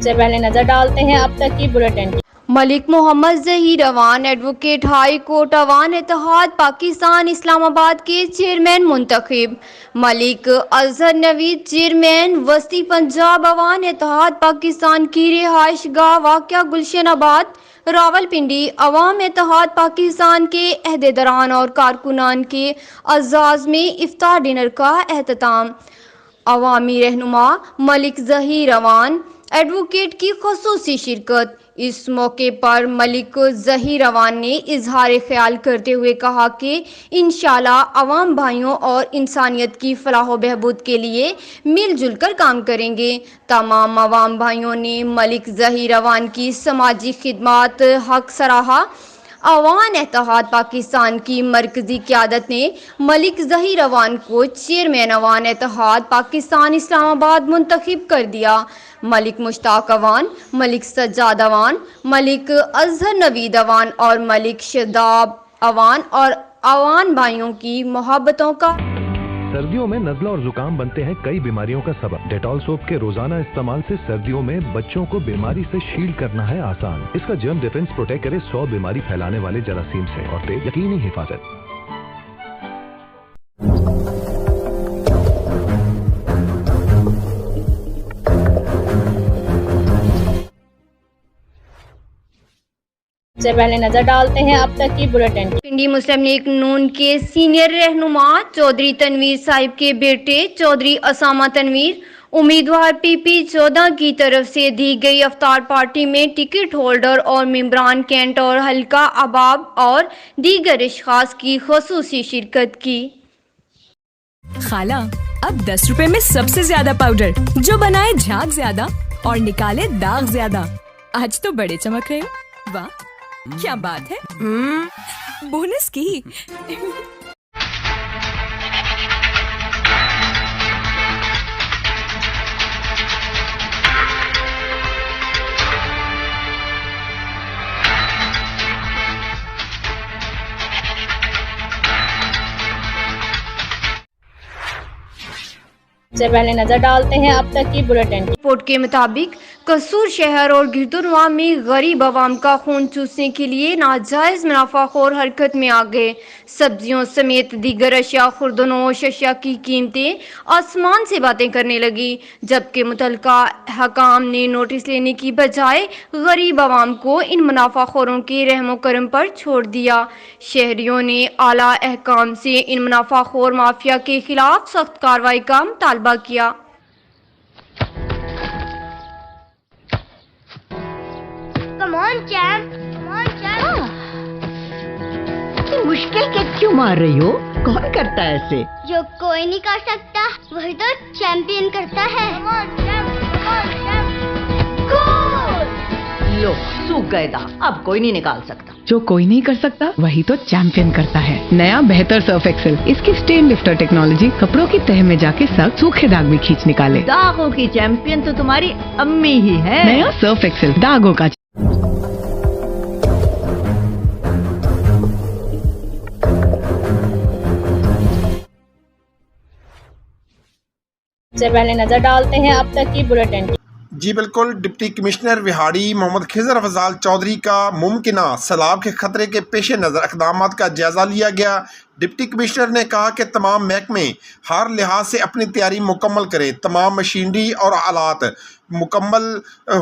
سے پہلے نظر ڈالتے ہیں اب تک کی بلیٹن کی۔ Malik Muhammad Zaheer Awan advocate high court Awan Ittehad Pakistan اسلام آباد کے چیئرمین منتخب۔ ملک اظہر نوید چیئرمین وسطی پنجاب اوان اتحاد پاکستان کی رہائش گاہ واقع گلشن آباد راولپنڈی۔ عوام اتحاد پاکستان کے عہدیداران اور کارکنان کے اعزاز میں افطار ڈنر کا اہتمام۔ عوامی رہنما ملک ظہیر اوان ایڈوکیٹ کی خصوصی شرکت۔ اس موقع پر ملک ظہیر اوان نے اظہار خیال کرتے ہوئے کہا کہ انشاءاللہ عوام بھائیوں اور انسانیت کی فلاح و بہبود کے لیے مل جل کر کام کریں گے۔ تمام عوام بھائیوں نے ملک ظہیر اوان کی سماجی خدمات حق سراہا۔ اوان اتحاد پاکستان کی مرکزی قیادت نے ملک ظہیر اوان کو چیئرمین اوان اتحاد پاکستان اسلام آباد منتخب کر دیا۔ ملک مشتاق اوان، ملک سجاد اوان، ملک اظہر نوید اوان اور ملک شاداب اوان اور اوان بھائیوں کی محبتوں کا سردیوں میں نزلہ اور زکام بنتے ہیں کئی بیماریوں کا سبب۔ ڈیٹول سوپ کے روزانہ استعمال سے سردیوں میں بچوں کو بیماری سے شیلڈ کرنا ہے آسان۔ اس کا جرم ڈیفنس پروٹیکٹ کرے 100 بیماری پھیلانے والے جراثیم سے اور دے یقینی حفاظت۔ سے پہلے نظر ڈالتے ہیں اب تک کی بلیٹن کی۔ پنڈی مسلم لیگ نون کے سینئر رہنما چودھری تنویر صاحب کے بیٹے چودھری اسامہ تنویر امیدوار پی پی 14 کی طرف سے دی گئی افطار پارٹی میں ٹکٹ ہولڈر اور ممبران کینٹ اور حلقہ احباب اور دیگر اشخاص کی خصوصی شرکت کی۔ خالہ اب 10 روپے میں سب سے زیادہ پاؤڈر جو بنائے جھاگ زیادہ اور نکالے داغ زیادہ۔ آج تو بڑے چمک رہے ہو، واہ کیا بات ہے، بونس کی۔ سے پہلے نظر ڈالتے ہیں اب تک کی بلیٹن کی۔ رپورٹ کے مطابق قصور شہر اور گردنواں میں غریب عوام کا خون چوسنے کے لیے ناجائز منافع خور حرکت میں آ گئے۔ سبزیوں سمیت دیگر اشیاء خوردنوش اشیاء کی قیمتیں آسمان سے باتیں کرنے لگی، جبکہ متعلقہ حکام نے نوٹس لینے کی بجائے غریب عوام کو ان منافع خوروں کے رحم و کرم پر چھوڑ دیا۔ شہریوں نے اعلیٰ حکام سے ان منافع خور مافیا کے خلاف سخت کارروائی کا مطالبہ کیا۔ Come on, champ. Come on, champ. مشکل کے کیوں مار رہی ہو؟ کون کرتا ہے ایسے؟ جو کوئی نہیں کر سکتا وہی تو چیمپئن کرتا ہے۔ Come on, champ. Come on, champ. Goal! لو سوکھ گئے داغ، اب کوئی نہیں نکال سکتا۔ جو کوئی نہیں کر سکتا وہی تو چیمپئن کرتا ہے۔ نیا بہتر سرف ایکسل، اس کی سٹین لفٹر ٹیکنالوجی کپڑوں کی تہ میں جا کے سخت سوکھے داغ بھی کھینچ نکالے۔ داغوں کی چیمپئن تو تمہاری امی ہی ہے۔ نیا سرف ایکسل داغوں کا سے پہلے نظر ڈالتے ہیں اب تک کی بلیٹن کی۔ جی بالکل، ڈپٹی کمشنر وہاڑی محمد خضر افضال چودھری کا ممکنہ سیلاب کے خطرے کے پیش نظر اقدامات کا جائزہ لیا گیا۔ ڈپٹی کمشنر نے کہا کہ تمام محکمے ہر لحاظ سے اپنی تیاری مکمل کریں، تمام مشینری اور آلات مکمل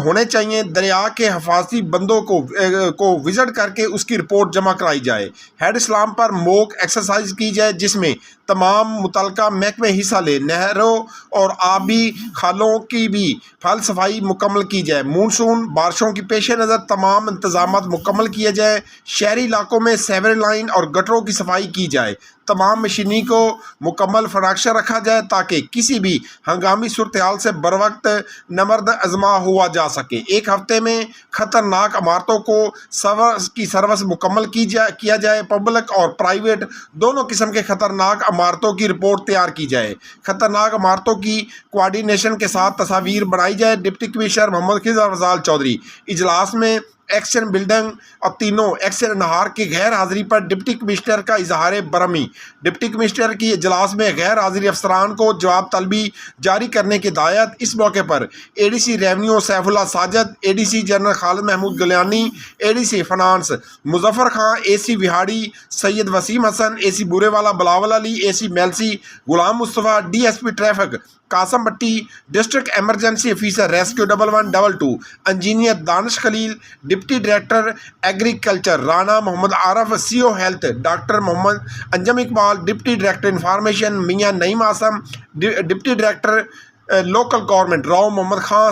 ہونے چاہیے، دریا کے حفاظتی بندوں کو وزٹ کر کے اس کی رپورٹ جمع کرائی جائے، ہیڈ اسلام پر موک ایکسرسائز کی جائے جس میں تمام متعلقہ محکمے حصہ لیں، نہروں اور آبی خالوں کی بھی پھل صفائی مکمل کی جائے، مونسون بارشوں کی پیش نظر تمام انتظامات مکمل کیے جائیں، شہری علاقوں میں سیور لائن اور گٹروں کی صفائی کی جائے، تمام مشینری کو مکمل فراخشہ رکھا جائے تاکہ کسی بھی ہنگامی صورتحال سے بروقت نمرد ازما ہوا جا سکے۔ ایک ہفتے میں خطرناک عمارتوں کو سروس مکمل کیا جائے، پبلک اور پرائیویٹ دونوں قسم کے خطرناک عمارتوں کی رپورٹ تیار کی جائے، خطرناک عمارتوں کی کوارڈینیشن کے ساتھ تصاویر بنائی جائے۔ ڈپٹی کمشنر محمد خضر افضال چودھری اجلاس میں एक्शन बिल्डिंग और तीनों एक्शन नहार की गैर हाजिरी पर डिप्टी कमिश्नर का इजहार बरहमी। डिप्टी कमिश्नर की इजलास में गैर हाजिरी अफसरान को जवाब तलबी जारी करने की हिदायत। इस मौके पर ADC revenue Saifullah Sajid, ADC general Khalid Mahmood Galiani, ADC finance Muzaffar Khan, AC Vehari Syed Waseem Hasan, AC Burewala Bilawal Ali, AC Mailsi Ghulam Mustafa, DSP traffic Qasim Bhatti, district emergency officer rescue 1112, engineer Danish Khalil, deputy director agriculture Rana Muhammad Arif, CO health doctor Muhammad Anjum Iqbal, deputy director information Mian Naeem Asim, deputy director local government Rao Muhammad Khan,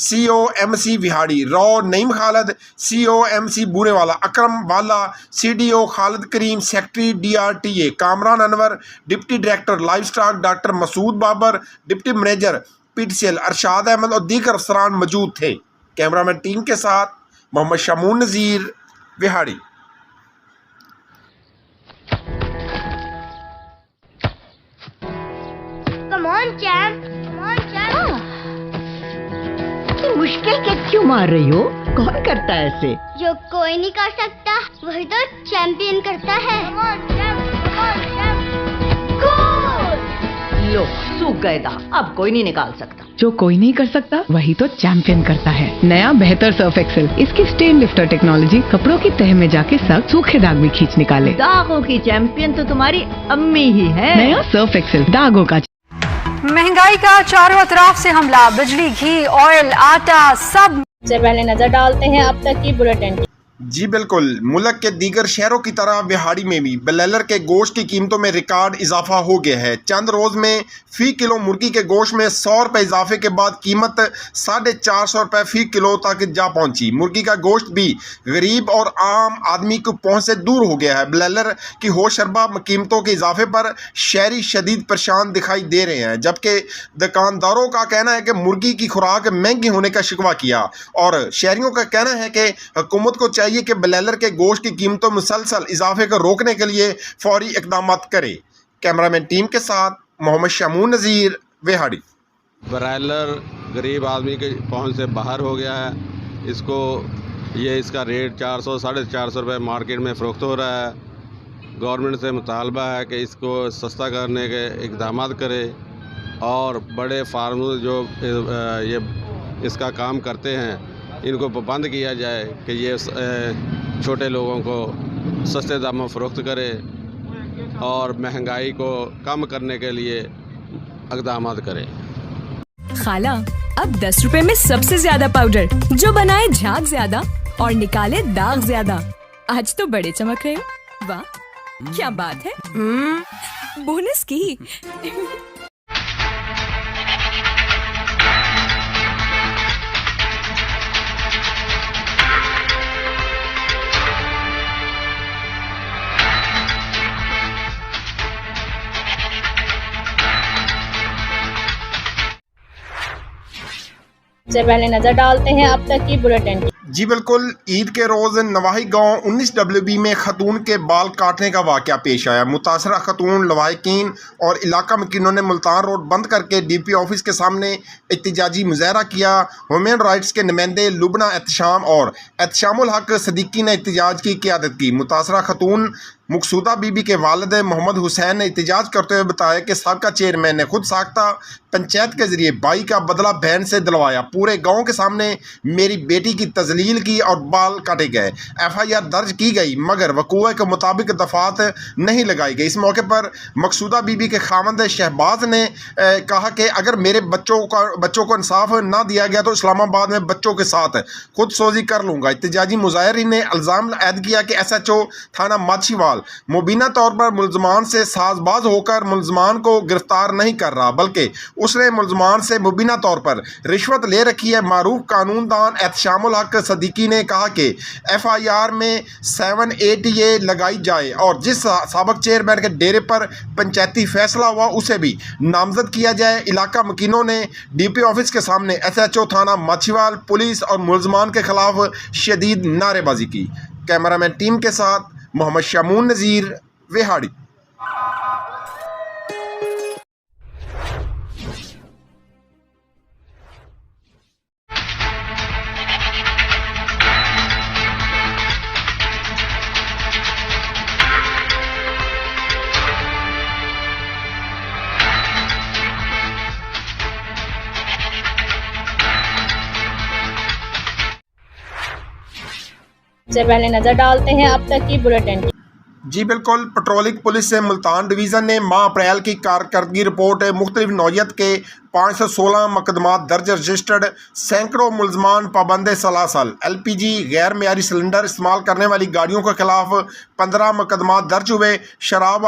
CO MC Vehari Rao Naeem Khalid, CO MC Burewala Akram Wala, CDO Khalid Karim, secretary DRTA Kamran Anwar, deputy director livestock doctor Masood Babar, deputy manager PTCL Arshad Ahmed और दीगर अफसरान मौजूद थे। Cameraman team के साथ मोहम्मद शमून नज़ीर, Vehari. Come on, champ. Come on, champ. इतनी मुश्किल के क्यों मार रही हो? कौन करता है ऐसे? जो कोई नहीं कर सकता वही तो चैंपियन करता है। Come on, champ. Come on, champ. Goal! लो सूख गए दाग, अब कोई नहीं निकाल सकता। जो कोई नहीं कर सकता वही तो चैंपियन करता है। नया बेहतर सर्फ एक्सेल, इसकी स्टेन लिफ्टर टेक्नोलॉजी कपड़ों की तह में जाके सख्त सूखे दाग भी खींच निकाले। दागों की चैंपियन तो तुम्हारी अम्मी ही है। नया सर्फ एक्सेल दागों का। महंगाई का चारों तरफ से हमला, बिजली, घी, ऑयल, आटा सब से पहले नजर डालते हैं अब तक की बुलेटिन। जी बिल्कुल, मुल्क के दीगर शहरों की तरह बिहाड़ी में भी ब्रॉयलर के गोश्त की कीमतों में रिकॉर्ड इजाफा हो गया है। चंद रोज़ में फ़ी किलो मुर्गी के गोश्त में 100 रुपये इजाफे के बाद कीमत 450 रुपये फ़ी किलो तक जा पहुंची। मुर्गी का गोश्त भी गरीब और आम आदमी को पहुंच से दूर हो गया है। ब्रॉयलर की होशरबा कीमतों के इजाफे पर शहरी शदीद परेशान दिखाई दे रहे हैं, जबकि दुकानदारों का कहना है कि मुर्गी की खुराक महंगी होने का शिकवा किया और शहरियों का कहना है कि हुकूमत को चाहिए कि ब्रॉयलर के गोश्त की कीमतों में मुसलसल इजाफे को रोकने के लिए फौरी इकदाम करे। कैमरामैन टीम के साथ मोहम्मद शमून नज़ीर, विहाड़ी। ब्रॉयलर गरीब आदमी के पहुंच से बाहर हो गया है। इसका रेट 400 साढ़े 400 रुपये मार्केट में फ़रोख्त हो रहा है। गवर्नमेंट से मुतालबा है कि इसको सस्ता करने के इकदाम करे और बड़े फार्म जो ये इसका काम करते हैं इनको पाबंद किया जाए कि ये छोटे लोगों को सस्ते दामों फ़रोख्त करे और महंगाई को कम करने के लिए इक़दाम करे। खाला, अब 10 रुपए में सबसे ज्यादा पाउडर जो बनाए झाग ज्यादा और निकाले दाग ज्यादा। आज तो बड़े चमक रहे हो। वाह, क्या बात है। बोनस की से पहले नजर डालते हैं अब तक की बुलेटिन। जी बिल्कुल, ईद के रोज़ नवाही गांव 19WB में खतून के बाल काटने का वाक़या पेश आया। मुतासरा खतून लवाहिकीन और इलाका मकीनों ने मुल्तान रोड बंद करके DP ऑफिस के सामने एहतजाजी मुजाहरा किया। ह्यूमन राइट्स के नुमाइंदे लुबना एहतशाम और एहतशामुल हक सदीकी ने एहतजाज की क़ियादत की। मुतासरा खतून मकसूदा बीबी के वालिद मोहम्मद हुसैन ने एहतजाज करते हुए बताया कि साबका चेयरमैन ने खुद साख्ता पंचायत के जरिए भाई का बदला बहन से दिलवाया। पूरे गांव के सामने मेरी बेटी की तजलील की और बाल काटे गए। FIR दर्ज की गई मगर वक़ूअ के मुताबिक दफात नहीं लगाई गई। इस मौके पर मकसूदा बीबी के खामंद शहबाज ने कहा कि अगर मेरे बच्चों को इंसाफ ना दिया गया तो इस्लामाबाद में बच्चों के साथ खुद सोजी कर लूँगा। एहतजाजी मुजाहिरीन ने इल्ज़ाम ऐद किया कि SHO थाना माछीवाल मुबीना तौर पर मुलजमान से साजबाज होकर मुलजमान को गिरफ्तार नहीं कर रहा, बल्कि उसने मुलजमान से मुबीना तौर पर रिश्वत ले रखी है। मारूफ कानूनदान एहतशामुल हक सदीकी ने कहा कि FIR में 7ATA लगाई जाए और जिस साबक चेयरमैन के डेरे पर पंचायती फैसला हुआ उसे भी नामजद किया जाए। इलाका मकीनों ने DP ऑफिस के सामने SHO थाना माछीवाल, पुलिस और मुलजमान के खिलाफ शदीद नारेबाजी की। कैमरामैन टीम के साथ मोहम्मद शमून नज़ीर, विहाड़ी। सबसे पहले नजर डालते हैं अब तक की बुलेटिन की। जी बिल्कुल, पेट्रोलिंग पुलिस से मुल्तान डिवीज़न ने माह अप्रैल की कारकर्दगी रिपोर्ट मुख्तलिफ नौयत के 516 मुकदमात दर्ज रजिस्टर्ड, सैकड़ों मुलजमान पाबंद सलासल, LPG गैर मेयारी सिलेंडर इस्तेमाल करने वाली गाड़ियों के खिलाफ 15 मुकदमात दर्ज हुए। शराब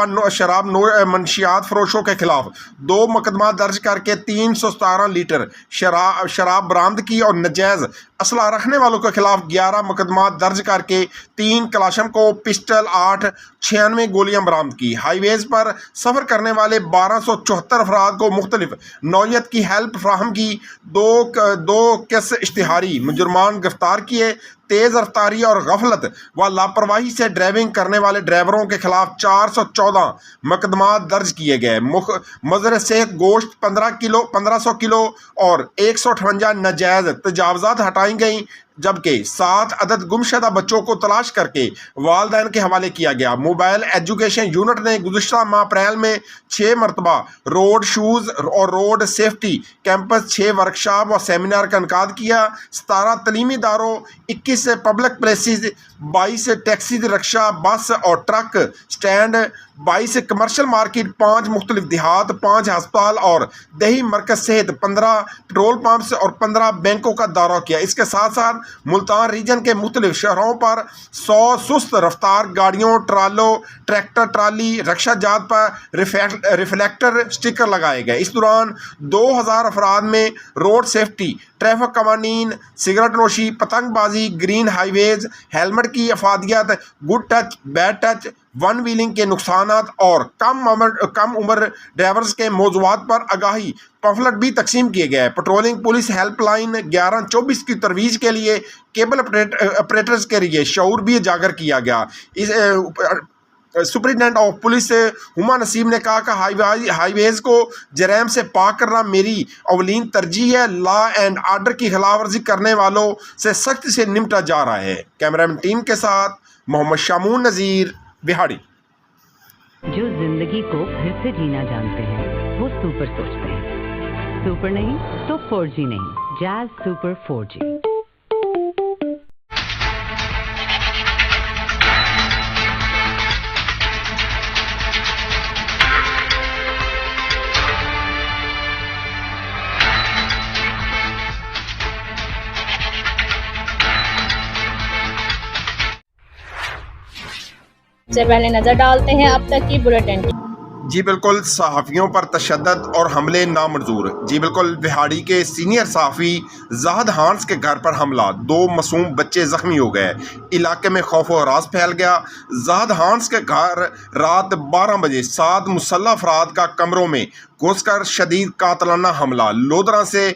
मंशियात फरोशों के खिलाफ 2 मुकदमात दर्ज करके 317 लीटर शराब बरामद की और नजायज़ असला रखने वालों के खिलाफ 11 मुकदमात दर्ज करके 3 कलाशनकोव पिस्टल 8 96 गोलियां बरामद की। हाईवेज पर सफ़र करने वाले 1274 अफराद को मुख्तलिफ नौयत की हेल्प फ्राहम की। दो केस इश्तिहारी मुजरमान गिरफ्तार किए। तेज़ रफ्तारी और गफलत व लापरवाही से ड्राइविंग करने वाले ड्राइवरों के खिलाफ 414 मुकदमात दर्ज किए गए। मज़र सेहत गोश्त 1500 किलो और 158 नाजायज़ तजावज़ात हटाई गई, जबकि 7 अदद गुमशुदा बच्चों को तलाश करके वालिदैन के हवाले किया गया। मोबाइल एजुकेशन यूनिट ने गुज़िश्ता माह अप्रैल में 6 मरतबा रोड शूज़ और रोड सेफ्टी कैंपस, 6 वर्कशॉप और सेमिनार का इनकाद किया। 17 तलीमी इदारों, 21 पब्लिक प्लेसेस, 22 टैक्सी, रिक्शा, बस और ट्रक स्टैंड, 22 कमर्शल मार्केट, 5 मुख्तलिफ देहात, 5 हस्पताल और दही मरकज सहित 15 पेट्रोल पंप्स और 15 बैंकों का दौरा किया। इसके साथ साथ मुल्तान रीजन के मुख्तलिफ शहरों पर 100 सुस्त रफ्तार गाड़ियों, ट्रालों, ट्रैक्टर ट्राली, रिक्शा जात पर रिफ्लेक्टर स्टिकर लगाए गए। इस दौरान 2000 अफराद में रोड सेफ्टी, ट्रैफिक कवानीन, सिगरेट नोशी, पतंगबाजी, ग्रीन हाईवेज, हेलमेट की अफादियत, good touch, bad touch, one wheeling के नुकसानात और कम उम्र ड्राइवर्स के मौज़ूआत पर आगाही पम्फलेट भी तकसीम किए गए। पेट्रोलिंग पुलिस हेल्पलाइन 1124 की तरवीज के लिए केबल ऑपरेटर्स के लिए शऊर भी उजागर किया गया। इस superintendent of police Huma Naseem ने कहा कि हाईवेज़ को जराइम से पाक करना मेरी अवलीन तरजीह है। लॉ एंड आर्डर की खिलाफ वर्जी करने वालों से सख्ती से निपटा जा रहा है। कैमरामैन टीम के साथ मोहम्मद शामून नज़ीर, बिहाड़ी। जो जिंदगी को फिर से जीना जानते हैं वो सुपर सोचते हैं। सुपर नहीं तो 4G नहीं, जैज़ सुपर 4G। सबसे पहले नजर डालते हैं अब तक की बुलेटिन की। जी बिल्कुल, सहाफ़ियों पर तशद्दुद और हमले नामंजूर। जी बिल्कुल, बिहाड़ी के सीनियर सहाफ़ी ज़ाहिद हांस के घर पर हमला, 2 मासूम बच्चे ज़ख्मी हो गए। इलाके में खौफ व हरास फैल गया। ज़ाहिद हांस के घर रात 12 बजे 7 मुसल्लह अफराद का कमरों में घुसकर शदीद कातलाना हमला। लोधरा से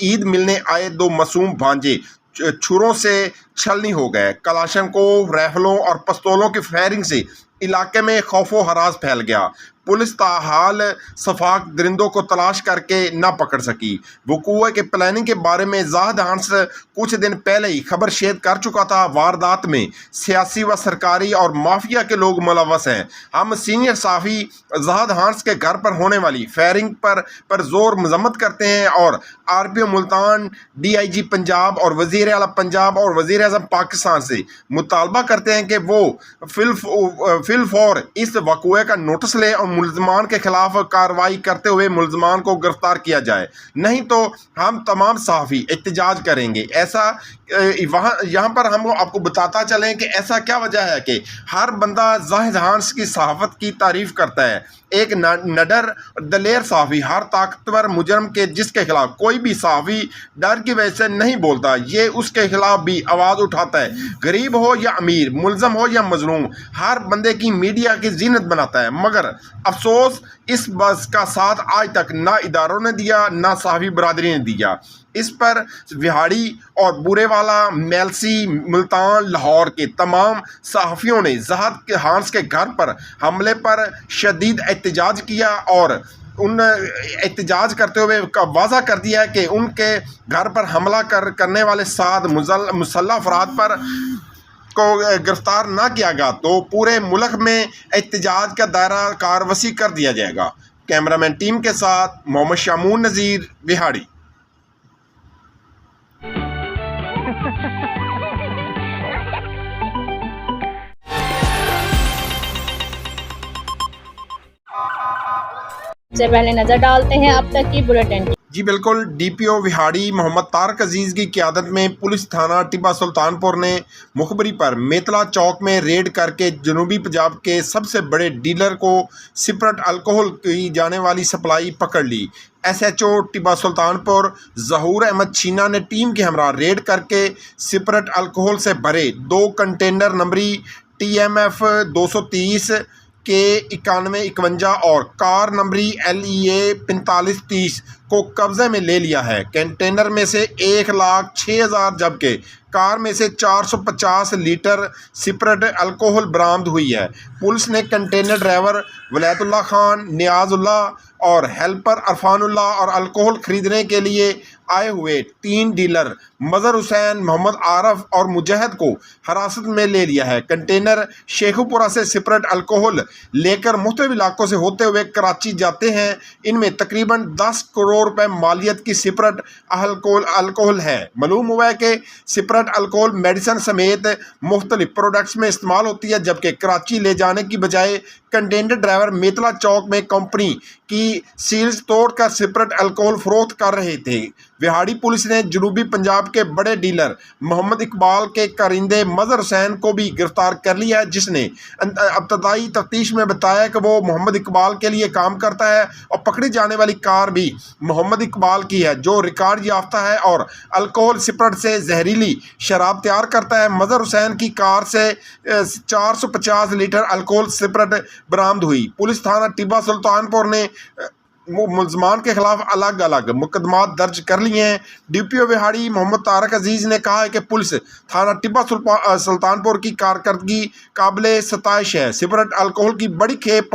ईद मिलने आए 2 मासूम भांजे छुरों से छलनी हो गए। कलाशनकोव, राइफलों और पिस्तौलों की फायरिंग से इलाके में खौफ व हरास फैल गया। पुलिस ताहाल सफाक दरिंदों को तलाश करके ना पकड़ सकी। वकूए के प्लानिंग के बारे में ज़ाहिद हांस कुछ दिन पहले ही खबर शेयर कर चुका था। वारदात में सियासी व सरकारी और माफिया के लोग मुलव्वस हैं। हम सीनियर साफ़ी ज़ाहिद हांस के घर पर होने वाली फायरिंग पर ज़ोर मजम्मत करते हैं और RPO मुल्तान, DIG पंजाब और वज़ीर आला पंजाब और वज़ीर आज़म पाकिस्तान से मुतालबा करते हैं कि वो फिलफौर इस वकूए का नोटिस लें और मुलजमान के खिलाफ कार्रवाई करते हुए मुलजमान को गिरफ्तार किया जाए, नहीं तो हम तमाम सहाफ़ी एहतजाज करेंगे। ऐसा यहाँ पर हम आपको बताता चलें कि ऐसा क्या वजह है कि हर बंदा ज़ाहिद हांस की सहाफ़त की तारीफ़ करता है। एक नडर दलेर सहाफ़ी हर ताकतवर मुजरम के जिसके खिलाफ कोई भी सहाफ़ी डर की वजह से नहीं बोलता, ये उसके खिलाफ भी आवाज़ उठाता है। गरीब हो या अमीर, मुलजम हो या मजलूम, हर बंदे की मीडिया की जीनत बनाता है। मगर अफसोस इस बस का साथ आज तक ना इदारों ने दिया ना सहाफ़ी बरादरी ने दिया। इस पर बिहाड़ी और बुरेवाला, मेलसी, मुल्तान, लाहौर के तमाम सहाफ़ियों ने ज़ाहिद हांस के घर पर हमले पर शदीद एहतजाज किया और उन एहतजाज करते हुए वाज़ा कर दिया है कि उनके घर पर हमला करने वाले 7 मुसल्लह अफराद पर को गिरफ्तार ना किया गया तो पूरे मुल्क में एहतजाज का दायरा कार वसी कर दिया जाएगा। कैमरामैन टीम के साथ मोहम्मद शामून नज़ीर, बिहाड़ी। सबसे पहले नजर डालते हैं अब तक की बुलेटिन। जी बिल्कुल, डीपीओ विहाड़ी मोहम्मद तारक अजीज की क़यादत में पुलिस थाना टिब्बा सुल्तानपुर ने मुखबरी पर मेतला चौक में रेड करके जनूबी पंजाब के सबसे बड़े डीलर को सिपरेट अल्कोहल की जाने वाली सप्लाई पकड़ ली। SHO टिब्बा सुल्तानपुर ज़हूर अहमद छीना ने टीम के हमरा रेड करके सिपरेट अल्कोहल से भरे 2 कंटेनर नंबरी TMF 230 के 9151 और कार नंबरी LEA 4530 को कब्जे में ले लिया है। कंटेनर में से 1,06,000 जबकि कार में से 450 लीटर सिपरेट अल्कोहल बरामद हुई है। पुलिस ने कंटेनर ड्राइवर वलायतुल्लाह खान, नियाजुल्लाह और हेल्पर अरफानुल्लाह और अल्कोहल खरीदने के लिए आए हुए 3 डीलर मज़हर हुसैन, मोहम्मद आरफ और मुजाहिद को हिरासत में ले लिया है। कंटेनर शेखुपुरा से सिपरेट अल्कोहल लेकर मुख्तलिफ इलाकों से होते हुए कराची जाते हैं। इनमें तकरीबन 10 करोड़ रुपए मालियत की सिपरेट अल्कोहल है। मालूम हुआ है कि सिपरेट अल्कोहल मेडिसिन समेत मुख्तलिफ प्रोडक्ट्स में इस्तेमाल होती है, जबकि कराची ले जाने की बजाय कंटेनर ड्राइवर मेतला चौक में कंपनी की सील्स तोड़कर सिपरेट अल्कोहल फरोख्त कर रहे थे। विहाड़ी पुलिस ने जनूबी पंजाब के बड़े डीलर मोहम्मद इकबाल के कारिंदे मज़हर हुसैन को भी गिरफ्तार कर लिया है, जिसने इब्तदाई तफ्तीश में बताया कि वो मोहम्मद इकबाल के लिए काम करता है और पकड़ी जाने वाली कार भी मोहम्मद इकबाल की है, जो रिकॉर्ड याफ्ता है और अल्कोहल सिपरेट से जहरीली शराब तैयार करता है। मज़हर हुसैन की कार से 450 लीटर अल्कोहल सिपरेट बरामद हुई। पुलिस थाना टिब्बा सुल्तानपुर ने मुलजमान के खिलाफ अलग अलग मुकदमात दर्ज कर लिए हैं। डीपीओ विहाड़ी मोहम्मद तारक अजीज ने कहा है कि पुलिस थाना टिब्बा सुल्तानपुर की कारकर्दगी काबिल सताइश है। सिपरेट अल्कोहल की बड़ी खेप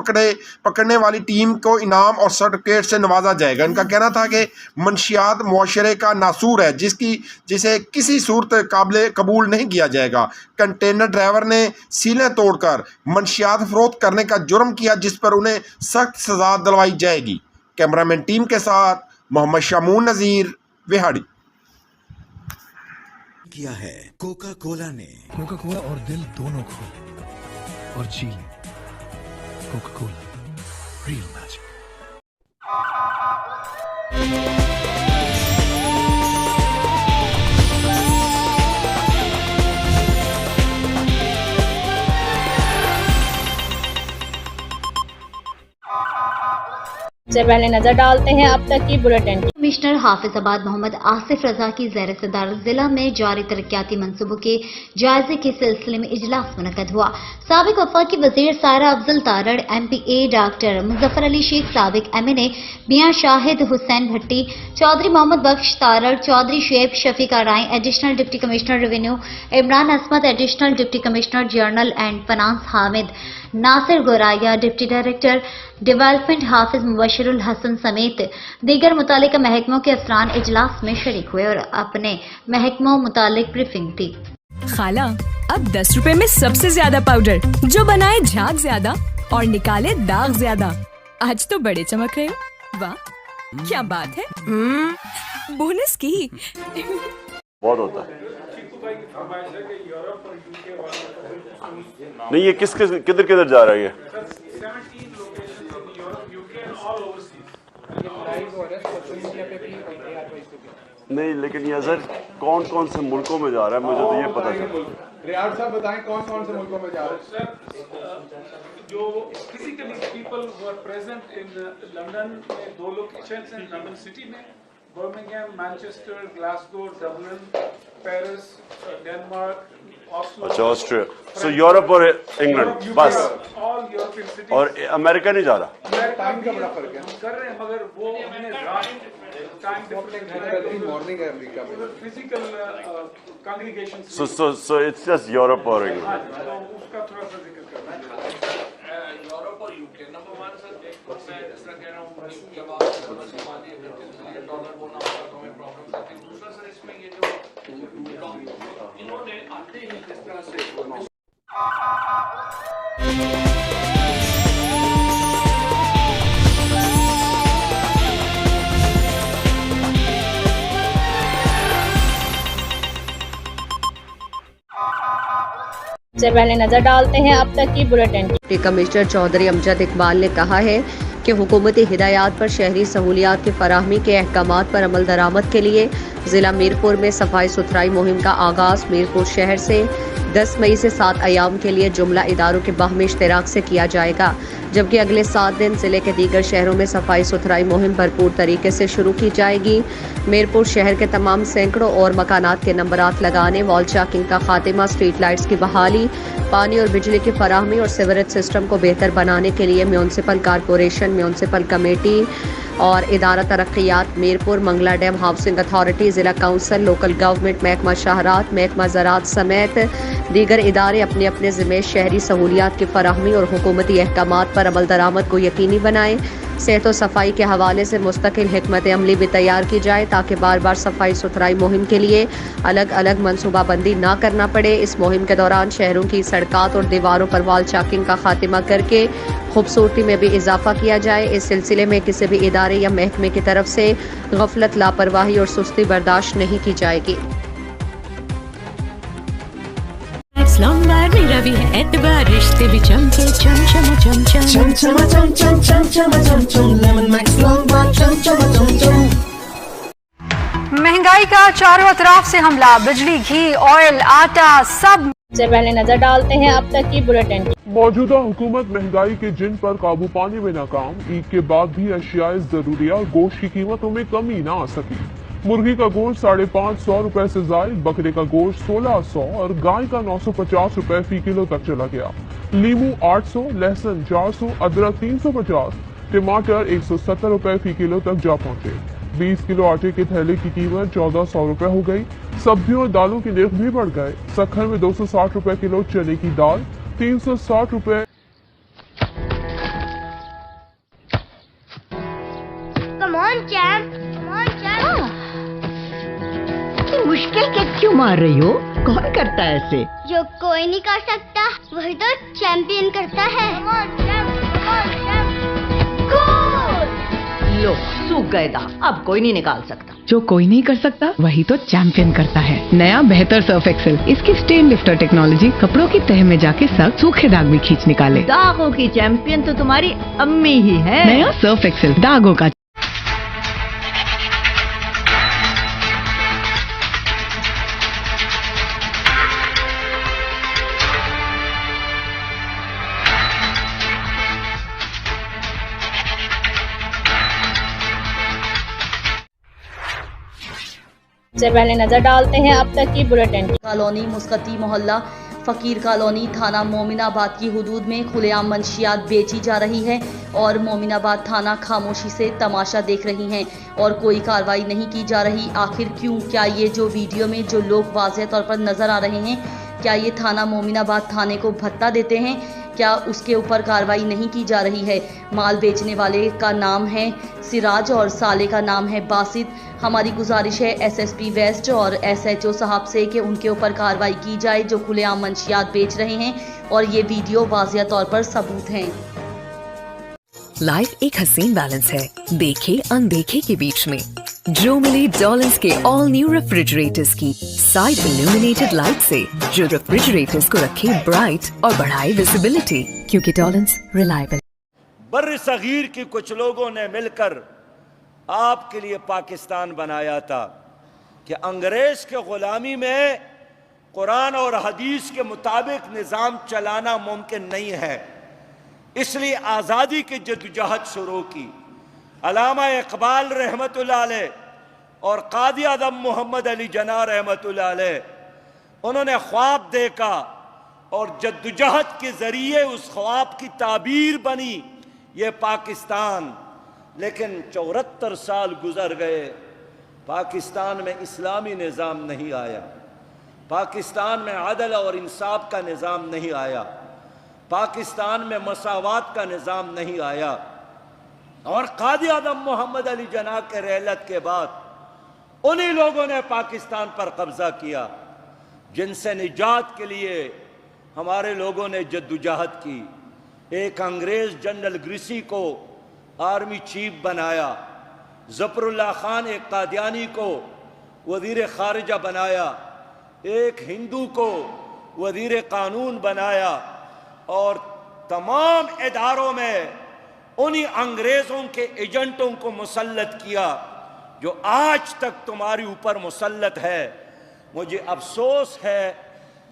पकड़ने वाली टीम को इनाम और सर्टिफिकेट से नवाजा जाएगा। इनका कहना था कि मंशियात मुआशरे का नासूर है, जिसे किसी सूरत काबिल कबूल नहीं किया जाएगा। कंटेनर ड्राइवर ने सीलें तोड़कर मंशियात फरोख्त करने का जुर्म किया, जिस पर उन्हें सख्त सजा दिलवाई जाएगी। कैमरामैन टीम के साथ मोहम्मद शामून नजीर, विहाड़ी। किया है कोका कोला ने। कोका कोला और दिल दोनों खो और जी कोका कोला, रियल मैजिक। सबसे पहले नजर डालते हैं अब तक की बुलेटिन। कमिश्नर हाफिजाबाद मोहम्मद आसिफ रजा की ज़ेर सदारत जिला में जारी तरक्याती मंसूबों के जायजे के सिलसिले में इजलास मुनक्कद हुआ। साबिक वफाकी वजीर सारा अफजल तारड़, MPA डॉक्टर मुजफ्फर अली शेख, साबिक MNA Mian Shahid Hussain Bhatti, Chaudhry Muhammad Bakhsh Tarar, Chaudhry Shoaib Shafiq Arain, additional deputy commissioner revenue Imran Ismat, additional deputy commissioner general and finance Hamid Nasir Goraya, deputy director development Hafiz Mubashirul Hassan समेत दीगर मुतालिका महकमों के अफसरान इजलास में शरीक हुए और अपने महकमों मुतालिक ब्रीफिंग दी। खाला, अब 10 रुपए में सबसे ज्यादा पाउडर, जो बनाए झाग ज्यादा और निकाले दाग ज्यादा। आज तो बड़े चमक रहे हो। वाह, क्या बात है। बोनस की बहुत होता है। नहीं, ये किधर किधर जा रहा है ये? नहीं, लेकिन ये सर कौन कौन से मुल्कों में जा रहा है, मुझे तो ये पता चला। रियाज साहब बताएं कौन कौन से मुल्कों में जा रहे हैं? जो physically people who are present in London में 2 लोकेशंस हैं, लंदन सिटी में, Birmingham, Manchester, Glasgow, Dublin, Paris, Denmark, Oslo. अच्छा, ऑस्ट्रिया। सो यूरोप और इंग्लैंड बस, ऑल यूरोपियन सिटी। और अमेरिका नहीं जा रहा? टाइम का बड़ा फर्क है, कर रहे हैं, मगर वो हमने रात टाइम डिफरेंट है, मॉर्निंग है अमेरिका में, physical congregation. So it's just Europe और इंग्लैंड। तो उसका थोड़ा सा जिक्र करना है। यूरोप और यूके नंबर 1 सर, मैं इस तरह कह रहा हूँ कि अब डॉलर बोलना होगा तो हमें प्रॉब्लम आती है। दूसरा सर, इसमें ये जो इन्होंने आते ही किस तरह से सबसे पहले नजर डालते हैं अब तक की bulletin. Deputy commissioner Chaudhry Amjad Iqbal ने कहा है کہ حکومتی ہدایات پر شہری سہولیات کی فراہمی کے احکامات پر عمل درآمد کے لیے ضلع میرپور میں صفائی ستھرائی مہم کا آغاز میرپور شہر سے 10 مئی سے 7 ایام کے لیے جملہ اداروں کے باہمی اشتراک سے کیا جائے گا، جبکہ اگلے 7 دن ضلع کے دیگر شہروں میں صفائی ستھرائی مہم بھرپور طریقے سے شروع کی جائے گی۔ میرپور شہر کے تمام سینکڑوں اور مکانات کے نمبرات لگانے، وال چاکنگ کا خاتمہ، اسٹریٹ لائٹس کی بحالی، پانی اور بجلی کی فراہمی اور سیوریج سسٹم کو بہتر بنانے کے لیے میونسپل کارپوریشن، میونسپل کمیٹی اور ادارہ ترقیات Mirpur, Mangla dam housing authority, ضلع کونسل، لوکل گورنمنٹ، محکمہ شاہرات، محکمہ زراعت سمیت دیگر ادارے اپنے اپنے ذمہ شہری سہولیات کی فراہمی اور حکومتی احکامات پر عمل درآمد کو یقینی بنائیں۔ صحت و صفائی کے حوالے سے مستقل حکمت عملی بھی تیار کی جائے تاکہ بار بار صفائی ستھرائی مہم کے لیے الگ الگ منصوبہ بندی نہ کرنا پڑے۔ اس مہم کے دوران شہروں کی سڑکات اور دیواروں پر وال چاکنگ کا خاتمہ کر کے خوبصورتی میں بھی اضافہ کیا جائے۔ اس سلسلے میں کسی بھی ادارے یا محکمے کی طرف سے غفلت، لاپرواہی اور سستی برداشت نہیں کی جائے گی۔ میرا بھی ہے اعتبار، رشتے بھی cham cham cham cham cham cham cham cham cham cham cham cham cham lemon Max long بار چم چم چم چم۔ مہنگائی کا چاروں اطراف سے حملہ، بجلی، گھی، آئل، آٹا سب سے پہلے نظر ڈالتے ہیں اب تک کی بلیٹن۔ موجودہ حکومت مہنگائی کے جن پر قابو پانے میں ناکام، عید کے بعد بھی اشیاء ضروریہ اور گوشت کی قیمتوں میں کمی نہ آ سکی۔ مرغی کا گوشت 550 روپے سے زائد، بکرے کا گوشت 1600 اور گائے کا 950 روپے فی کلو تک چلا گیا۔ لیمو 800، لہسن 400، ادرک 350، ٹماٹر 170 روپے فی کلو تک جا پہنچے۔ 20 کلو آٹے کے تھیلے کی قیمت 1400 روپے ہو گئی۔ سبزیوں اور دالوں کے نرخ بھی بڑھ گئے۔ سکھن میں 260 روپے کلو چنے کی دال، 360 روپے۔ Come on, champ. Come on, champ. مشکل کے کیوں مار رہی ہو؟ کون کرتا ہے ایسے؟ جو کوئی نہیں کر سکتا وہی تو چیمپئن کرتا ہے۔ Come on, champ. Come on, champ. Goal! لو سوکھ گئے داغ، اب کوئی نہیں نکال سکتا۔ جو کوئی نہیں کر سکتا وہی تو چیمپئن کرتا ہے۔ نیا بہتر سرف ایکسل، اس کی سٹین لفٹر ٹیکنالوجی کپڑوں کی تہ میں جا کے سخت سوکھے داغ بھی کھینچ نکالے۔ داغوں کی چیمپئن تو تمہاری امی ہی ہے۔ نیا سرف ایکسل، داغوں کا۔ سے پہلے نظر ڈالتے ہیں اب تک کی بلیٹن۔ کالونی، مسقطی محلہ، فقیر کالونی، تھانہ مومن آباد کی حدود میں کھلے عام منشیات بیچی جا رہی ہے اور مومن آباد تھانہ خاموشی سے تماشا دیکھ رہی ہیں اور کوئی کارروائی نہیں کی جا رہی۔ آخر کیوں؟ کیا یہ جو ویڈیو میں جو لوگ واضح طور پر نظر آ رہے ہیں، کیا یہ تھانہ مومن آباد تھانے کو بھتہ دیتے ہیں؟ کیا اس کے اوپر کارروائی نہیں کی جا رہی ہے؟ مال بیچنے والے کا نام ہے سراج اور سالے کا نام ہے باسط۔ ہماری گزارش ہے ایس ایس پی ویسٹ اور ایس ایچ او صاحب سے کہ ان کے اوپر کارروائی کی جائے جو کھلے عام منشیات بیچ رہے ہیں اور یہ ویڈیو واضح طور پر ثبوت ہیں۔ لائف ایک حسین بیلنس ہے، دیکھے اندیکھے کے بیچ میں۔ جو ملے ڈولنس کے آل نیو ریفریجریٹرز کی سائڈ illuminated لائٹ سے، جو ریفریجریٹرز کو رکھے برائٹ اور بڑھائے ویزیبلٹی، کیونکہ ڈولنس ریلائبل۔ بر صغیر کی کچھ لوگوں نے مل کر آپ کے لیے پاکستان بنایا تھا کہ انگریز کے غلامی میں قرآن اور حدیث کے مطابق نظام چلانا ممکن نہیں ہے، اس لیے آزادی کی جدوجہد شروع کی۔ علامہ اقبال رحمت اللہ علیہ اور قاضی اعظم محمد علی جناح رحمت اللہ علیہ، انہوں نے خواب دیکھا اور جدوجہد کے ذریعے اس خواب کی تعبیر بنی یہ پاکستان۔ لیکن 74 سال گزر گئے، پاکستان میں اسلامی نظام نہیں آیا، پاکستان میں عدل اور انصاف کا نظام نہیں آیا، پاکستان میں مساوات کا نظام نہیں آیا۔ اور قاضی اعظم محمد علی جناح کے رحلت کے بعد انہی لوگوں نے پاکستان پر قبضہ کیا جن سے نجات کے لیے ہمارے لوگوں نے جدوجہد کی۔ ایک انگریز جنرل گریسی کو آرمی چیف بنایا، ظفر اللہ خان ایک قادیانی کو وزیر خارجہ بنایا، ایک ہندو کو وزیر قانون بنایا، اور تمام اداروں میں उन्हीं अंग्रेजों के एजेंटों को मुसल्लत किया जो आज तक तुम्हारे ऊपर मुसल्लत है। मुझे अफसोस है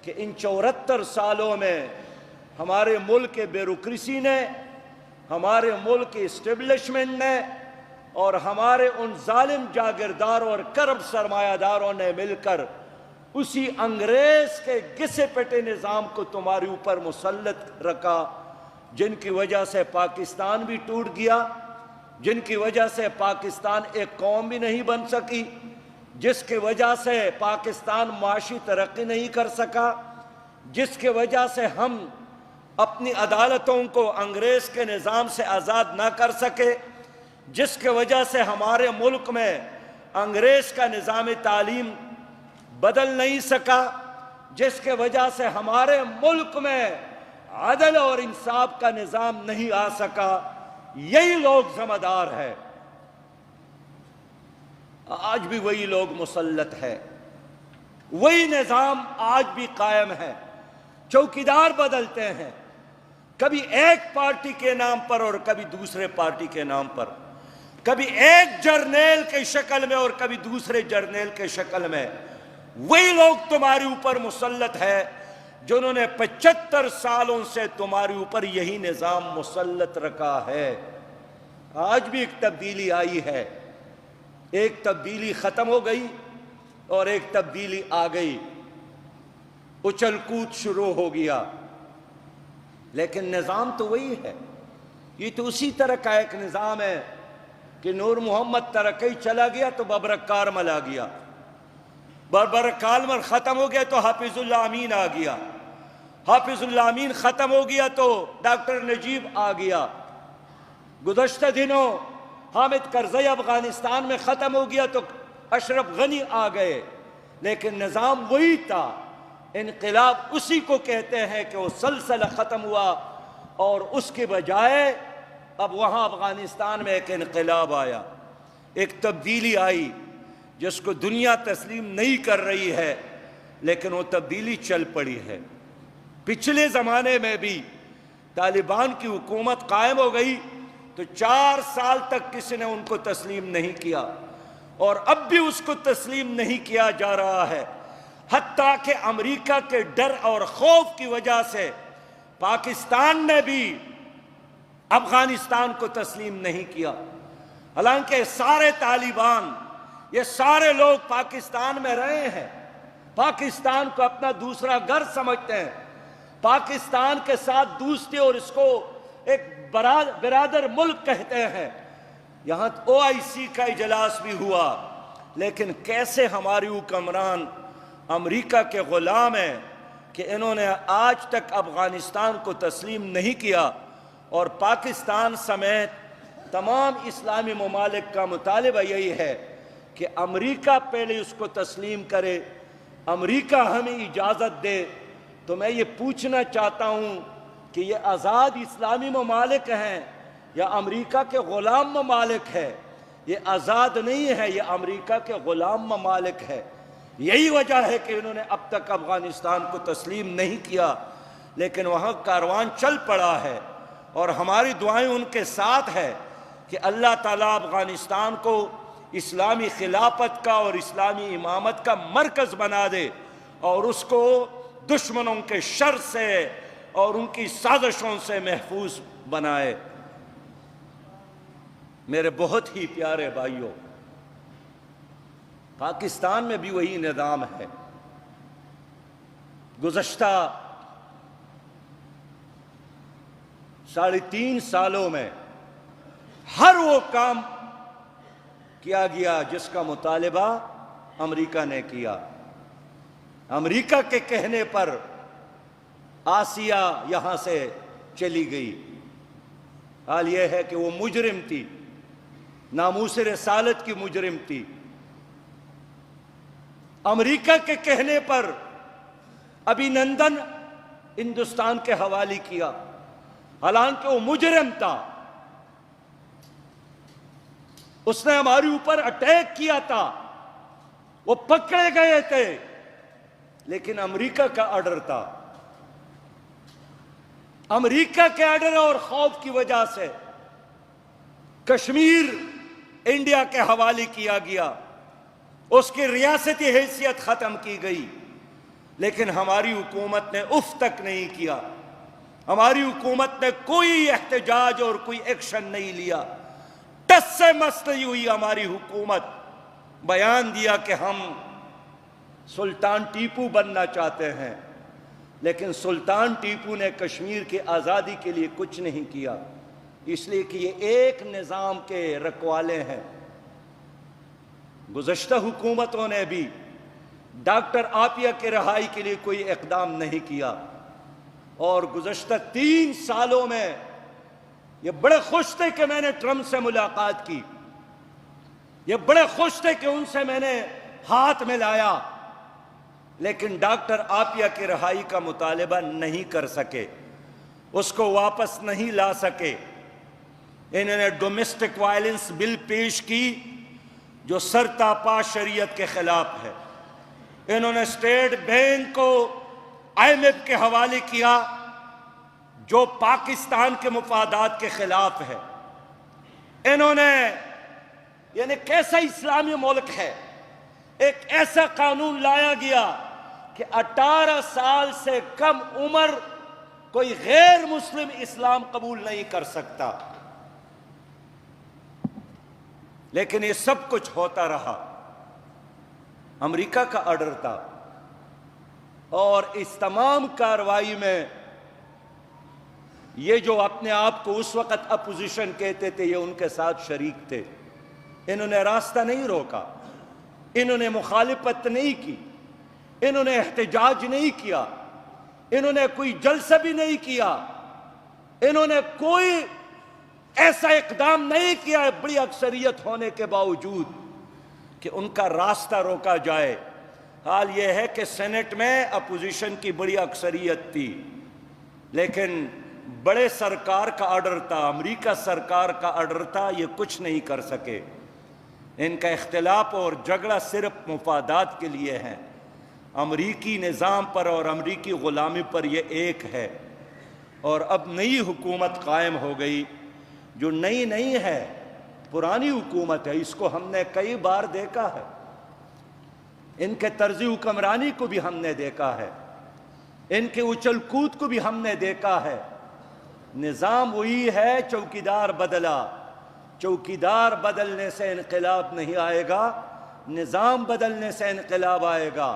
कि इन 74 सालों में हमारे मुल्क के ब्यूरोक्रेसी ने, हमारे मुल्क के इस्टेब्लिशमेंट ने और हमारे उन जालिम जागीरदारों और करप्ट सरमायादारों ने मिलकर उसी अंग्रेज के घिसे पिटे निज़ाम को तुम्हारे ऊपर मुसल्लत रखा, जिनकी वजह से पाकिस्तान भी टूट गया, जिनकी वजह से पाकिस्तान एक कौम भी नहीं बन सकी, जिसकी वजह से पाकिस्तान माशी तरक्की नहीं कर सका, जिसकी वजह से हम अपनी अदालतों को अंग्रेज के निज़ाम से आज़ाद ना कर सके, जिसकी वजह से हमारे मुल्क में अंग्रेज का निज़ाम तालीम बदल नहीं सका, जिसके वजह से हमारे मुल्क में अदल और इंसाफ का निज़ाम नहीं आ सका, यही लोग ज़िम्मेदार है। आज भी वही लोग मुसल्लत है, वही निज़ाम आज भी कायम है। चौकीदार बदलते हैं, कभी एक पार्टी के नाम पर और कभी दूसरे पार्टी के नाम पर, कभी एक जर्नेल के शक्ल में और कभी दूसरे जर्नेल के शक्ल में। वही लोग तुम्हारे ऊपर मुसल्लत है जिन्होंने 75 सालों से तुम्हारे ऊपर यही निज़ाम मुसल्लत रखा है। आज भी एक तब्दीली आई है, एक तब्दीली ख़त्म हो गई और एक तब्दीली आ गई, उछल कूद शुरू हो गया, लेकिन निज़ाम तो वही है। ये तो उसी तरह का एक निज़ाम है कि नूर मोहम्मद तरक्की चला गया तो बबरक कारमल आ गया, बबरक कारमल ख़त्म हो गया तो हाफिजुल अमीन आ गया, हाफिजुल अमीन ख़त्म हो गया तो डॉक्टर नजीब आ गया। गुज़श्ता दिनों हामिद करज़ई अफ़गानिस्तान में ख़त्म हो गया तो अशरफ गनी आ गए, लेकिन निज़ाम वही था। इनक़िलाब उसी को कहते हैं कि वो सिलसिला ख़त्म हुआ और उसके बजाय अब वहाँ अफ़गानिस्तान में एक इनक़िलाब आया, एक तब्दीली आई जिसको दुनिया तस्लीम नहीं कर रही है, लेकिन वो तब्दीली चल पड़ी है। पिछले ज़माने में भी तालिबान की हुकूमत कायम हो गई तो 4 साल तक किसी ने उनको तस्लीम नहीं किया और अब भी उसको तस्लीम नहीं किया जा रहा है। हत्ता कि अमेरिका के डर और खौफ की वजह से पाकिस्तान ने भी अफगानिस्तान को तस्लीम नहीं किया। हालांकि सारे तालिबान, ये सारे लोग पाकिस्तान में रहे हैं, पाकिस्तान को अपना दूसरा घर समझते हैं, पाकिस्तान के साथ दोस्ती और इसको एक बिरादर मुल्क कहते हैं। यहाँ OIC का इजलास भी हुआ, लेकिन कैसे हमारी हुक्मरान अमेरिका के ग़ुलाम हैं कि इन्होंने आज तक अफ़गानिस्तान को तस्लीम नहीं किया और पाकिस्तान समेत तमाम इस्लामी ममालिक का मुतालिबा यही है कि अमेरिका पहले उसको तस्लीम करे, अमेरिका हमें इजाज़त दे। तो मैं ये पूछना चाहता हूँ कि ये आज़ाद इस्लामी ममालिक हैं या अमेरिका के ग़ुलाम ममालिक है? ये आज़ाद नहीं है, ये अमेरिका के ग़ुलाम ममालिक है। यही वजह है कि इन्होंने अब तक अफ़गानिस्तान को तस्लीम नहीं किया, लेकिन वहाँ कारवान चल पड़ा है और हमारी दुआएं उनके साथ है कि अल्लाह ताला अफ़गानिस्तान को इस्लामी खिलाफत का और इस्लामी इमामत का मरकज़ बना दे और उसको दुश्मनों के शर से और उनकी साजिशों से महफूज बनाए। मेरे बहुत ही प्यारे भाइयों, पाकिस्तान में भी वही निज़ाम है। गुज़श्ता 3.5 सालों में हर वो काम किया गया जिसका मुतालिबा अमेरिका ने किया। अमेरिका के कहने पर आसिया यहां से चली गई। हाल यह है कि वो मुजरिम थी, नामूस रसालत की मुजरिम थी। अमेरिका के कहने पर अभिनंदन हिंदुस्तान के हवाले किया, हालांकि वो मुजरिम था, उसने हमारे ऊपर अटैक किया था, वो पकड़े गए थे, लेकिन अमेरिका का ऑर्डर था। अमेरिका के ऑर्डर और खौफ की वजह से कश्मीर इंडिया के हवाले किया गया, उसकी रियासती हैसियत ख़त्म की गई, लेकिन हमारी हुकूमत ने उफ तक नहीं किया। हमारी हुकूमत ने कोई एहतजाज और कोई एक्शन नहीं लिया। टस से मस नहीं हुई हमारी हुकूमत। बयान दिया कि हम सुल्तान टीपू बनना चाहते हैं, लेकिन सुल्तान टीपू ने कश्मीर की आज़ादी के लिए कुछ नहीं किया, इसलिए कि ये एक निज़ाम के रखवाले हैं। गुज़श्ता हुकूमतों ने भी डॉक्टर आपिया की रिहाई के लिए कोई इक़दाम नहीं किया, और गुज़श्ता 3 सालों में ये बड़े खुश थे कि मैंने ट्रंप से मुलाकात की, ये बड़े खुश थे कि उनसे मैंने हाथ मिलाया, लेकिन डॉक्टर आपिया की रिहाई का मुतालबा नहीं कर सके, उसको वापस नहीं ला सके। इन्होंने डोमेस्टिक वायलेंस बिल पेश की जो सरतापा शरीयत के खिलाफ है। इन्होंने स्टेट बैंक को IMF के हवाले किया जो पाकिस्तान के मुफादात के खिलाफ है। इन्होंने, यानी कैसा इस्लामी मुल्क है, एक ऐसा कानून लाया गया कि 18 साल से कम उम्र कोई गैर मुस्लिम इस्लाम कबूल नहीं कर सकता। लेकिन ये सब कुछ होता रहा, अमेरिका का ऑर्डर था, और इस तमाम कार्रवाई में ये जो अपने आप को उस वक्त अपोजिशन कहते थे, ये उनके साथ शरीक थे। इन्होंने रास्ता नहीं रोका, इन्होंने मुखालिफत नहीं की, इन्होंने एहतजाज नहीं किया, इन्होंने कोई जलसा भी नहीं किया, इन्होंने कोई ऐसा इकदाम नहीं किया है बड़ी अक्सरियत होने के बावजूद कि उनका रास्ता रोका जाए। हाल यह है कि सेनेट में अपोजिशन की बड़ी अक्सरियत थी, लेकिन बड़े सरकार का ऑर्डर था, अमेरिका सरकार का ऑर्डर था, ये कुछ नहीं कर सके। इनका इख्तिलाफ और झगड़ा सिर्फ मुफादात के लिए है। अमरीकी निज़ाम पर और अमरीकी ग़ुलामी पर यह एक है। और अब नई हुकूमत कायम हो गई जो नई नहीं है, पुरानी हुकूमत है। इसको हमने कई बार देखा है, इनके तर्ज़ हुक्मरानी को भी हमने देखा है, इनके उछल कूद को भी हमने देखा है। निज़ाम वही है, चौकीदार बदला। चौकीदार बदलने से इनकलाब नहीं आएगा, निज़ाम बदलने से इनकलाब आएगा।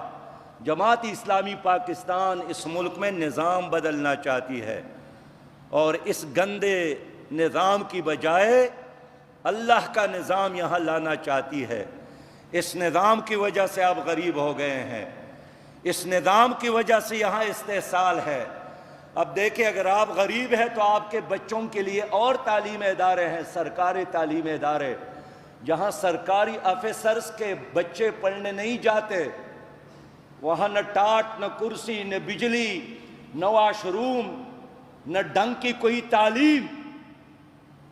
जमात इस्लामी पाकिस्तान इस मुल्क में निज़ाम बदलना चाहती है, और इस गंदे निज़ाम की बजाय अल्लाह का निज़ाम यहाँ लाना चाहती है। इस निज़ाम की वजह से आप गरीब हो गए हैं, इस निज़ाम की वजह से यहाँ इस्तेसाल है। अब देखिए, अगर आप गरीब हैं तो आपके बच्चों के लिए और तालीमी इदारे हैं, सरकारी तालीमी इदारे, जहाँ सरकारी ऑफिसर्स के बच्चे पढ़ने नहीं जाते, वहाँ न टाट, न कुर्सी, न बिजली, न वाशरूम, न ढंग की कोई तालीम,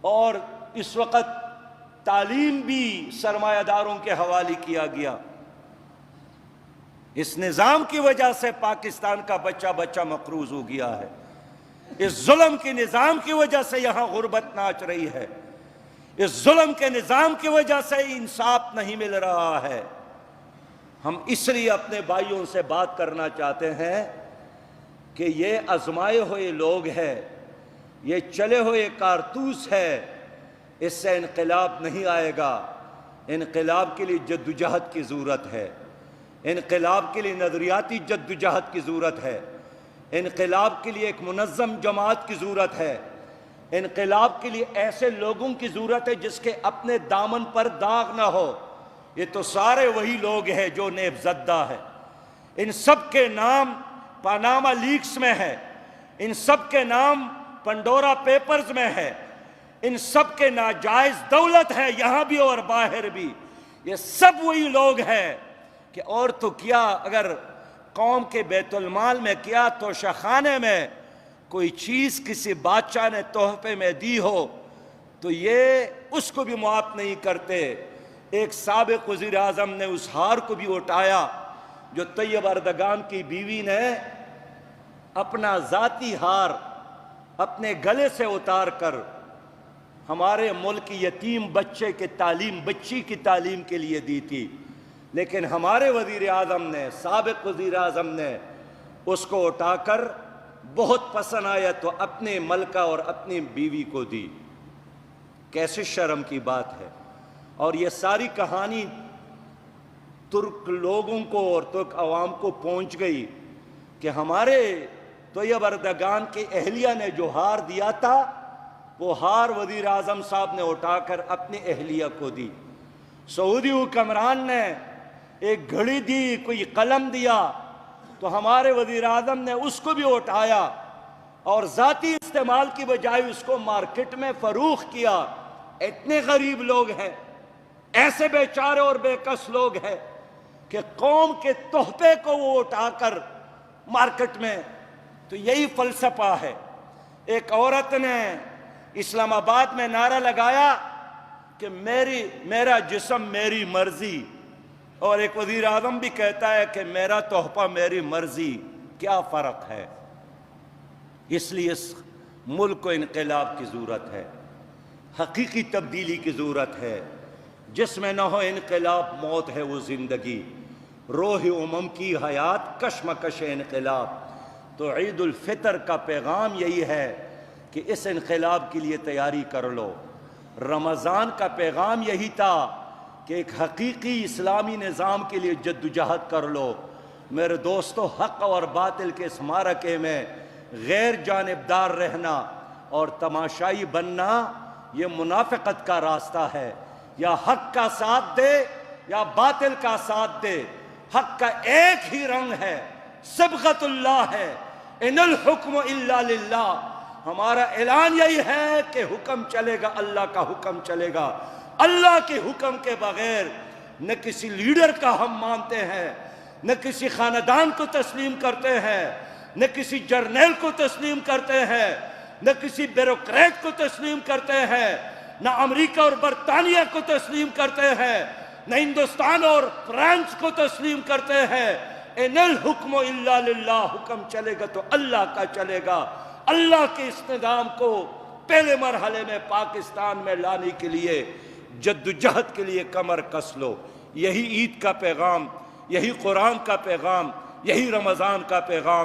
और इस वक्त तालीम भी सरमायादारों के हवाले किया गया। इस निज़ाम की वजह से पाकिस्तान का बच्चा बच्चा मकरूज हो गया है। इस जुल्म के निज़ाम की वजह से यहाँ गुर्बत नाच रही है। इस जुल्म के निज़ाम की वजह से इंसाफ नहीं मिल रहा है। हम इसलिए अपने भाइयों से बात करना चाहते हैं कि ये आजमाए हुए लोग हैं, ये चले हुए कारतूस है, इससे इनकलाब नहीं आएगा। इनकलाब के लिए जद्दोजहद की ज़रूरत है, इनकलाब के लिए नज़रियाती जद्दोजहद की ज़रूरत है, इनकलाब के लिए एक मुनज़्ज़म जमात की ज़रूरत है, इनकलाब के लिए ऐसे लोगों की ज़रूरत है जिसके अपने दामन पर दाग ना हो। ये तो सारे वही लोग हैं जो नेबज़द्दा है। इन सब के नाम पानामा लीक्स में है, इन सब के नाम पंडोरा पेपर्स में है, इन सब के नाजायज़ दौलत है यहाँ भी और बाहर भी। ये सब वही लोग हैं कि और तो क्या, अगर कौम के बैतुलमाल में क्या तोशाखाने में कोई चीज़ किसी बादशाह ने तोहफे में दी हो तो ये उसको भी मुआफ़ नहीं करते। एक साबिक़ वज़ीर आज़म ने उस हार को भी उठाया जो तैयब अर्दगान की बीवी ने अपना ज़ाती हार अपने गले से उतार कर ہمارے ملک کی یتیم بچے کے تعلیم، بچی کی تعلیم کے لیے دی تھی، لیکن ہمارے وزیر اعظم نے، سابق وزیر اعظم نے اس کو اٹھا کر بہت پسند آیا تو اپنے ملکہ اور اپنی بیوی کو دی۔ کیسے شرم کی بات ہے۔ اور یہ ساری کہانی ترک لوگوں کو اور ترک عوام کو پہنچ گئی کہ ہمارے طیب اردگان کی اہلیہ نے جو ہار دیا تھا وہ ہار وزیر اعظم صاحب نے اٹھا کر اپنی اہلیہ کو دی۔ سعودی حکمران نے ایک گھڑی دی، کوئی قلم دیا، تو ہمارے وزیر اعظم نے اس کو بھی اٹھایا اور ذاتی استعمال کی بجائے اس کو مارکیٹ میں فروخت کیا۔ اتنے غریب لوگ ہیں، ایسے بیچارے اور بے کس لوگ ہیں کہ قوم کے تحفے کو وہ اٹھا کر مارکیٹ میں، تو یہی فلسفہ ہے۔ ایک عورت نے اسلام آباد میں نعرہ لگایا کہ میرا جسم میری مرضی، اور ایک وزیر اعظم بھی کہتا ہے کہ میرا تحفہ میری مرضی۔ کیا فرق ہے؟ اس لیے اس ملک کو انقلاب کی ضرورت ہے، حقیقی تبدیلی کی ضرورت ہے۔ جس میں نہ ہو انقلاب، موت ہے وہ زندگی، روح امم کی حیات کشمکش انقلاب۔ تو عید الفطر کا پیغام یہی ہے کہ اس انقلاب کے لیے تیاری کر لو۔ رمضان کا پیغام یہی تھا کہ ایک حقیقی اسلامی نظام کے لیے جدوجہد کر لو۔ میرے دوستو، حق اور باطل کے اس معرکے میں غیر جانبدار رہنا اور تماشائی بننا یہ منافقت کا راستہ ہے۔ یا حق کا ساتھ دے یا باطل کا ساتھ دے، حق کا ایک ہی رنگ ہے، صبغت اللہ ہے، ان الحکم الا للہ۔ ہمارا اعلان یہی ہے کہ حکم چلے گا، اللہ کا حکم چلے گا۔ اللہ کے حکم کے بغیر نہ کسی لیڈر کا ہم مانتے ہیں، نہ کسی خاندان کو تسلیم کرتے ہیں، نہ کسی جرنیل کو تسلیم کرتے ہیں، نہ کسی بیوروکریٹ کو تسلیم کرتے ہیں، نہ امریکہ اور برطانیہ کو تسلیم کرتے ہیں، نہ ہندوستان اور فرانس کو تسلیم کرتے ہیں۔ ان الحکم الا للہ، حکم چلے گا تو اللہ کا چلے گا۔ اللہ کے اس نظام کو پہلے مرحلے میں پاکستان میں لانے کے لیے جدوجہد کے لیے کمر کس لو۔ یہی عید کا پیغام، یہی قرآن کا پیغام، یہی رمضان کا پیغام